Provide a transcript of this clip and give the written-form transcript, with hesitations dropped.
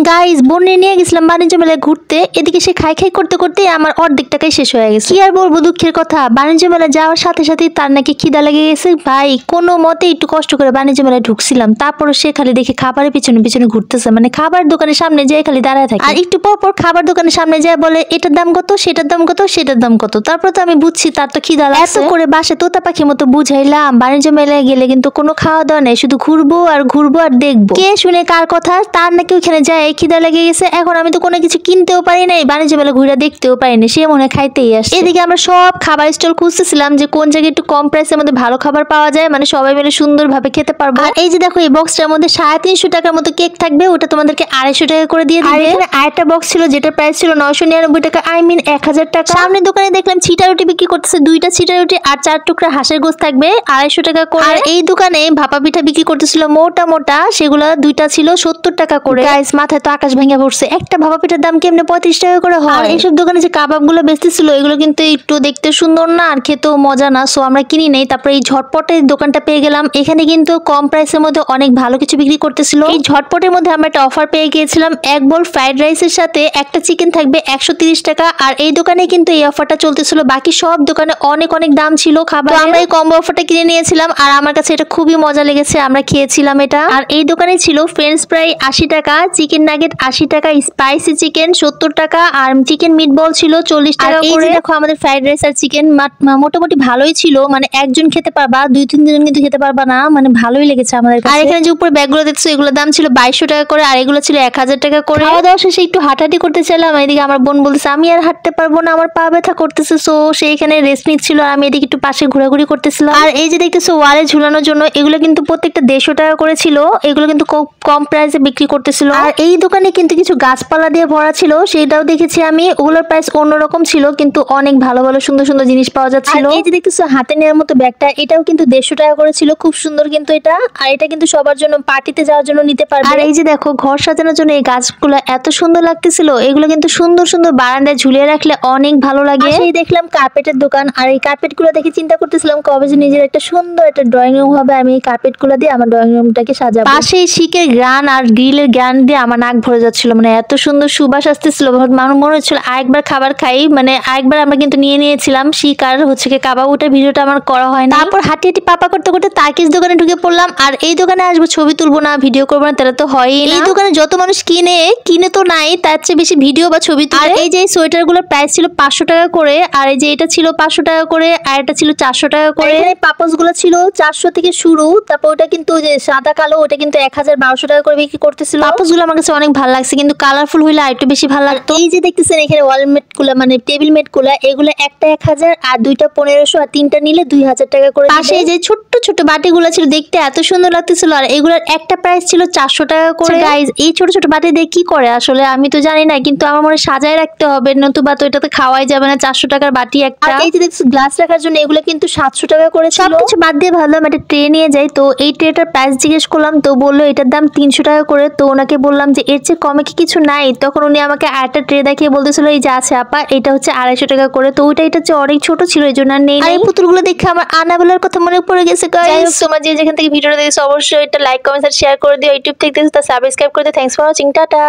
Guys বোনে নিয়ে গেছিলাম বাণিজ্য মেলায় ঘুরতে, এদিকে সে খাই খাই করতে করতে আমার অর্ধেক টাকাই শেষ হয়ে গেছে। কি আর বলবো দুঃখের কথা, বাণিজ্য মেলায় যাওয়ার সাথে সাথেই তার নাকি খিদা লেগে গেছে। ভাই কোনো মতে একটু কষ্ট করে বাণিজ্য মেলায় ঢুকছিলাম, তারপর সে খালি দেখে খাবারের পিছনে পিছনে ঘুরতেছে, মানে খাবার দোকানের সামনে যেয়ে খালি দাঁড়ায় থাকে, আর একটু পর পর খাবার দোকানের সামনে যায় বলে এটার দাম কত, সেটার দাম কত, সেটার দাম কত। তারপর তো আমি বুঝছি তার তো খিদা লাগছে। এত করে বাসে তোতা পাখির মতো বুঝাইলাম বাণিজ্য মেলায় গেলে কিন্তু কোনো খাওয়া দাওয়া নেই, শুধু ঘুরবো আর দেখবো। কে শুনে কার কথা, তার নাকি ওখানে যায় খিদা লেগে গেছে। এখন আমি তো কোনো কিছু কিনতেও পারি নাই, বাণিজ্য মেলা ঘুরে দেখতেও পারিনি, সে মনে খাইতেই আসে। এদিকে আমরা সব খাবার স্টল খুঁজতেছিলাম যে কোন জায়গায় একটু কম প্রাইসের মধ্যে ভালো খাবার পাওয়া যায়, মানে সবাই মিলে সুন্দর ভাবে খেতে পারবো। আর এই যে দেখো এই বক্সটার মধ্যে 350 টাকার মতো কেক থাকবে, ওটা তোমাদেরকে 250 টাকা করে দিয়ে দিবে। আর এখানে আরেকটা বক্স ছিল যেটার প্রাইস ছিল 999 টাকা, আই মিন 1000 টাকা। সামনের দোকানে দেখলাম ছিটা রুটি বিক্রি করতেছে, 2টা ছিটা রুটি আর 4 টুকরা হাঁসের গোশত থাকবে 250 টাকা করে। আর এই দোকানে ভাপা পিঠা বিক্রি করতেছিল মোটা মোটা, সেগুলো 2টা ছিল 70 টাকা করে। গাইস মাথায় তো আকাশ ভেঙে পড়ছে, একটা ভাপা পিঠার দাম কেমনে 35 টাকা করে হয়। আর এইসব দোকানে যে কাবাব গুলো বেচতেছিল এগুলো কিন্তু একটু দেখতে সুন্দর না আর খেতেও মজা না, সো আমরা কিনি নেই। তারপরে এই ঝটপটের দোকানটা পেয়ে গেলাম, এখানে কিন্তু কম প্রাইসের মধ্যে অনেক ভালো কিছু বিক্রি করতেছিল। এই ঝটপটের মধ্যে আমরা একটা অফার পেয়ে গিয়েছিলাম, এক বোল ফ্রাইড রাইসের সাথে একটা চিকেন থাকবে 130 টাকা। আর এই দোকানে কিন্তু এই অফারটা চলতেছিল, বাকি সব দোকানে অনেক অনেক দাম ছিল খাবার। আমরা এই কম্বো অফারটা কিনে নিয়েছিলাম আর আমার কাছে এটা খুবই মজা লেগেছে, আমরা খেয়েছিলাম এটা। আর এই দোকানে ছিল ফ্রেঞ্চ ফ্রাই 80 টাকা, চিকেন নাগেট 80 টাকা, স্পাইসি চিকেন 70 টাকা আর চিকেন মিটবল ছিল 40 টাকা করে। দেখো আমাদের ফ্রাইড রাইস আর চিকেন মোটামুটি ভালোই ছিল, মানে একজন খেতে পারবা, 2-3 জন কিন্তু খেতে পারবা না, মানে ভালোই লেগেছে আমাদের কাছে। আর এখানে যে উপরে ব্যাগগুলো দেখছো এগুলোর দাম ছিল 2200 টাকা করে আর এগুলো ছিল 1000 টাকা করে। খাওয়া দাওয়া শেষে একটু হাঁটাহাঁটি করতে চাইলাম, এদিকে আমার বোন বলতেছে আমি আর হাঁটতে পারবো না, আমার পা ব্যথা করতেছে, সো সে এখানে রেস্ট নিচ্ছিল আর আমি এদিকে একটু পাশে ঘোরাঘুরি করতেছিলাম। আর এই যে দেখতেছো ওয়ালে ঝুলানোর জন্য এগুলো কিন্তু প্রত্যেকটা 150 টাকা করে ছিল, এগুলো কিন্তু কম প্রাইসে বিক্রি করতেছিল। আর এই দোকানে কিন্তু কিছু গাছপালা দিয়ে ভরা ছিল, সেটাও দেখেছি আমি, ওগুলোর প্রাইস অন্যরকম ছিল কিন্তু অনেক ভালো ভালো সুন্দর সুন্দর জিনিস পাওয়া যাচ্ছিল। এই যে দেখতেছো হাতে নেওয়ার মতো ব্যাগটা, এটাও কিন্তু 150 টাকা করে ছিল, খুব সুন্দর কিন্তু এটা। আর এটা কিন্তু সবার জন্য পার্টিতে যাওয়ার জন্য নিতে পারবে। আর এই যে দেখো ঘর সাজানোর জন্য এই গাছগুলো এত সুন্দর লাগতেছিল, এগুলো কিন্তু সুন্দর সুন্দর বারান্দায় ঝুলিয়ে রাখলে অনেক ভালো লাগে। এই দেখলাম কার্পেটের দোকান, আর এই কার্পেট গুলো দেখে চিন্তা করতেছিলাম কবে যে নিজের একটা সুন্দর একটা ড্রয়িং রুম হবে, আমি এই কার্পেট গুলো দিয়ে আমার ড্রয়িং রুমটাকে সাজাবো। পাশে শিকের গ্রান আর গ্রিলের গ্রান দিয়ে আমার নাক ভরে যাচ্ছিল, মানে এত সুন্দর সুবাস আসতেছিল, আমার মনে হচ্ছিল আরেকবার খাবার খাই, মানে আরেকবার আমরা কিন্তু নিয়ে নিয়েছিলাম শিক আর হচ্ছে কি কাবাব, ওটা ভিডিওটা আমার করা হয় না। তারপর হাঁটি হাঁটি পাপা করতে করতে তাকিস দোকানে ঢুকে পড়লাম, আর এই দোকানে আসবো ছবি তুলবো না ভিডিও করবো না তারা তো হয়ই না। এই দোকানে যত মানুষ কিনে তো নাই, তার চেয়ে বেশি ভিডিও বা ছবি তুলে। আর এই যে সোয়েটার গুলোর প্রাইস ছিল 500 টাকা করে, আর এই যে এটা ছিল 500 টাকা করে, আর এটা ছিল 400 টাকা করে। এখানে পাপোস গুলো ছিল 400 থেকে শুরু, তারপর ওটা কিন্তু যে সাদা কালো ওটা কিন্তু 1200 টাকা করে বিক্রি করতেছিল। পাপোস গুলো আমার কাছে অনেক ভালো লাগছে, কিন্তু কালারফুল হইলে আর একটু বেশি ভালো লাগতো। এই যে দেখতেছেন এখানে ওয়ালমেট গুলো মানে টেবিল মেট গুলো, এগুলো একটা 1000 আর দুইটা 1500 আর তিনটা নিলে 2000 টাকা করে। পাশে যে ছোট্ট ছোট বাটি গুলো ছিল দেখতে এত সুন্দর লাগতেছিল, আর এগুলোর একটা প্রাইস ছিল 400 টাকা করে। গাইস এই ছোট ছোট বাটি দিয়ে কি করে আসলে আমি তো জানি না, কিন্তু আমার মনে সাজায় রাখতে হবে, নতুবা তো এটাতে খাওয়াই যাবে না। 400 টাকার বাটি একটা। এই যে দেখছো গ্লাস রাখার জন্য এগুলো কিন্তু 700 টাকা করে ছিল। সবকিছু বাদ দিয়ে ভাবলাম একটা ট্রে নিয়ে যাই, তো এই ট্রেটার প্রাইস জিজ্ঞেস করলাম, তো বললো এটার দাম 300 টাকা করে। তো ওনাকে বললাম যে এর চেয়ে কমে কি কিছু নাই, তখন উনি আমাকে আরেকটা ট্রে দেখিয়ে বলতেছিল এই যে আছে আপা, এটা হচ্ছে 250 টাকা করে। তো ওইটা এটা হচ্ছে অনেক ছোট ছিল, এই জন্য নেই। আর এই পুতুলগুলো দেখে আমার আনাবেলার কথা মনে পড়ে গেছে। গাইস তোমরা যে যেখান থেকে ভিডিওটা দেখছো অবশ্যই এটা লাইক কমেন্ট আর শেয়ার করে দিও, ইউটিউব থেকে দেখছো তা সাবস্ক্রাইব করে দিও। Thanks for watching, tata.